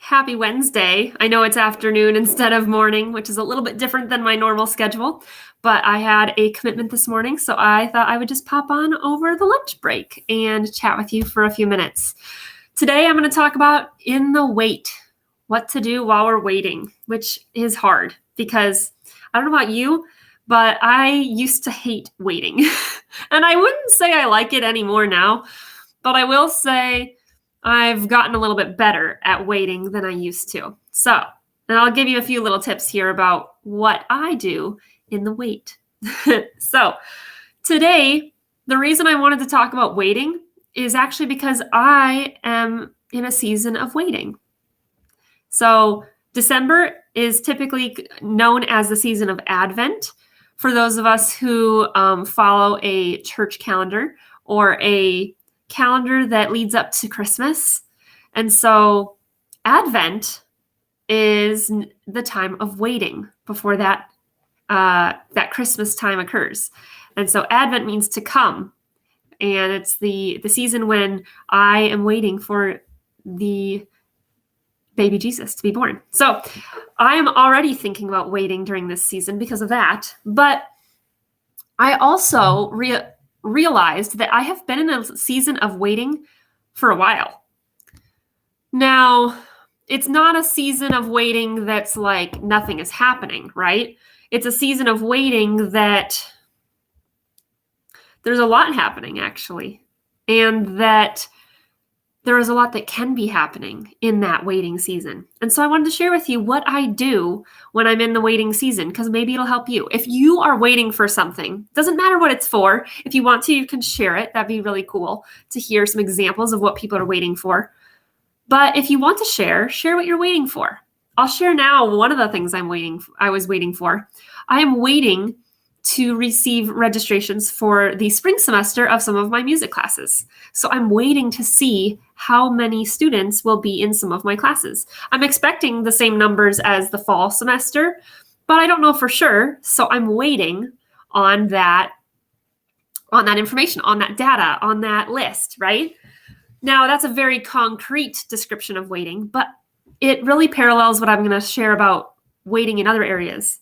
Happy Wednesday. I know it's afternoon instead of morning, which is a little bit different than my normal schedule, but I had a commitment this morning, so I thought I would just pop on over the lunch break and chat with you for a few minutes. Today, I'm going to talk about in the wait, what to do while we're waiting, which is hard because I don't know about you, but I used to hate waiting. And I wouldn't say I like it anymore now, but I will say I've gotten a little bit better at waiting than I used to. And I'll give you a few little tips here about what I do in the wait. So, today, the reason I wanted to talk about waiting is actually because I am in a season of waiting. So, December is typically known as the season of Advent. For those of us who follow a church calendar or a calendar that leads up to Christmas. And so Advent is the time of waiting before that Christmas time occurs. And so Advent means to come. And it's the season when I am waiting for the baby Jesus to be born. So I am already thinking about waiting during this season because of that. But I also realized that I have been in a season of waiting for a while. Now, it's not a season of waiting that's like nothing is happening, right? It's a season of waiting that there's a lot happening, actually, and that there is a lot that can be happening in that waiting season. And so I wanted to share with you what I do when I'm in the waiting season, because maybe it'll help you. If you are waiting for something, doesn't matter what it's for. If you want to, you can share it. That'd be really cool to hear some examples of what people are waiting for. But if you want to share what you're waiting for. I'll share now one of the things I was waiting for. I am waiting to receive registrations for the spring semester of some of my music classes. So I'm waiting to see how many students will be in some of my classes. I'm expecting the same numbers as the fall semester, but I don't know for sure. So I'm waiting on that information, on that data, on that list, right? Now, that's a very concrete description of waiting, but it really parallels what I'm going to share about waiting in other areas.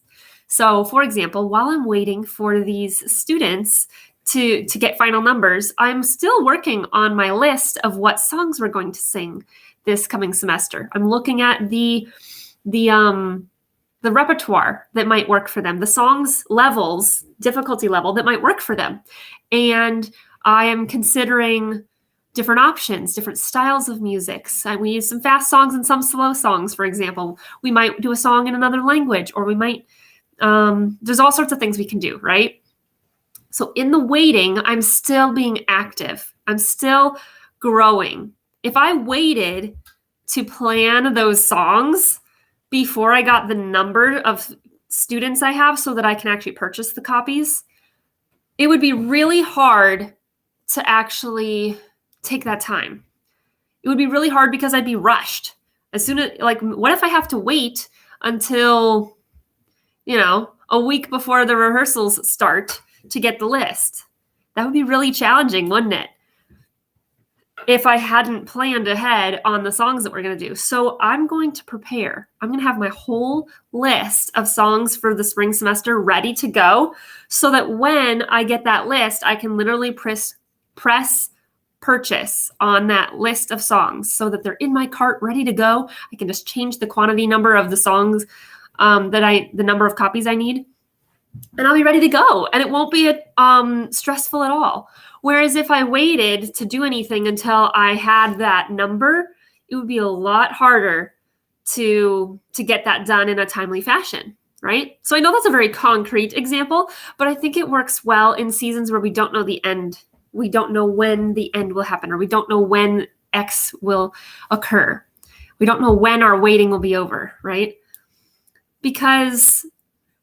So, for example, while I'm waiting for these students to get final numbers, I'm still working on my list of what songs we're going to sing this coming semester. I'm looking at the repertoire that might work for them, the songs levels, difficulty level that might work for them. And I am considering different options, different styles of music. So we use some fast songs and some slow songs, for example. We might do a song in another language, or we might there's all sorts of things we can do, right? So in the waiting, I'm still being active. I'm still growing. If I waited to plan those songs before I got the number of students I have so that I can actually purchase the copies, it would be really hard to actually take that time. It would be really hard because I'd be rushed. What if I have to wait until a week before the rehearsals start to get the list? That would be really challenging, wouldn't it? If I hadn't planned ahead on the songs that we're going to do. So I'm going to prepare. I'm going to have my whole list of songs for the spring semester ready to go so that when I get that list, I can literally press purchase on that list of songs so that they're in my cart ready to go. I can just change the quantity number of the songs the number of copies I need, and I'll be ready to go. And it won't be stressful at all. Whereas if I waited to do anything until I had that number, it would be a lot harder to get that done in a timely fashion, right? So I know that's a very concrete example, but I think it works well in seasons where we don't know the end. We don't know when the end will happen, or we don't know when X will occur. We don't know when our waiting will be over, right? Because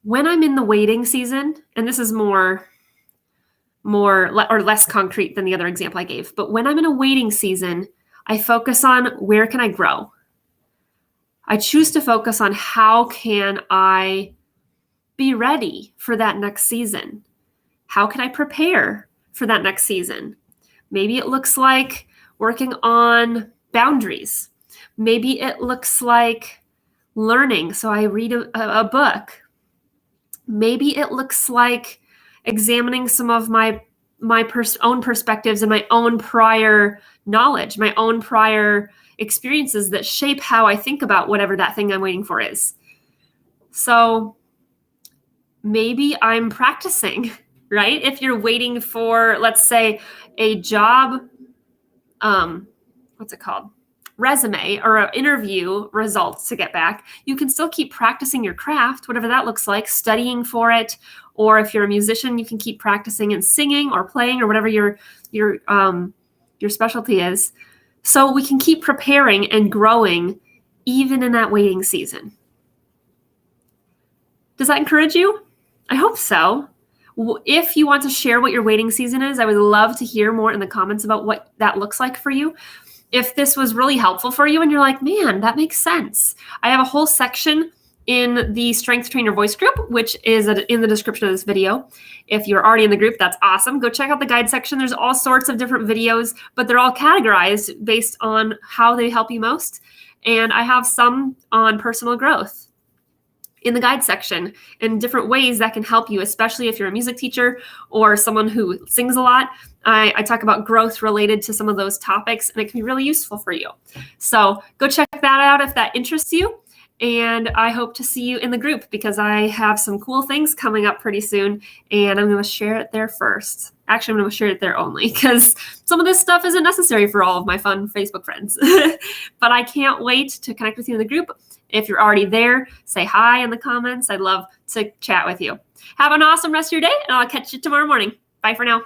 when I'm in the waiting season, and this is more or less concrete than the other example I gave, but when I'm in a waiting season, I focus on where can I grow? I choose to focus on how can I be ready for that next season? How can I prepare for that next season? Maybe it looks like working on boundaries. Maybe it looks like learning. So I read a book. Maybe it looks like examining some of my own perspectives and my own prior knowledge, my own prior experiences that shape how I think about whatever that thing I'm waiting for is. So maybe I'm practicing, right? If you're waiting for, let's say, a job, what's it called? Resume or an interview results to get back, you can still keep practicing your craft, whatever that looks like, studying for it. Or if you're a musician, you can keep practicing and singing or playing or whatever your specialty is. So we can keep preparing and growing even in that waiting season. Does that encourage you? I hope so. If you want to share what your waiting season is, I would love to hear more in the comments about what that looks like for you. If this was really helpful for you and you're like, man, that makes sense. I have a whole section in the Strength Trainer Voice group, which is in the description of this video. If you're already in the group, that's awesome. Go check out the guide section. There's all sorts of different videos, but they're all categorized based on how they help you most. And I have some on personal growth in the guide section in different ways that can help you, especially if you're a music teacher or someone who sings a lot. I talk about growth related to some of those topics, and it can be really useful for you. So go check that out if that interests you. And I hope to see you in the group because I have some cool things coming up pretty soon, and I'm going to share it there first. Actually, I'm going to share it there only because some of this stuff isn't necessary for all of my fun Facebook friends. But I can't wait to connect with you in the group. If you're already there, say hi in the comments. I'd love to chat with you. Have an awesome rest of your day, and I'll catch you tomorrow morning. Bye for now.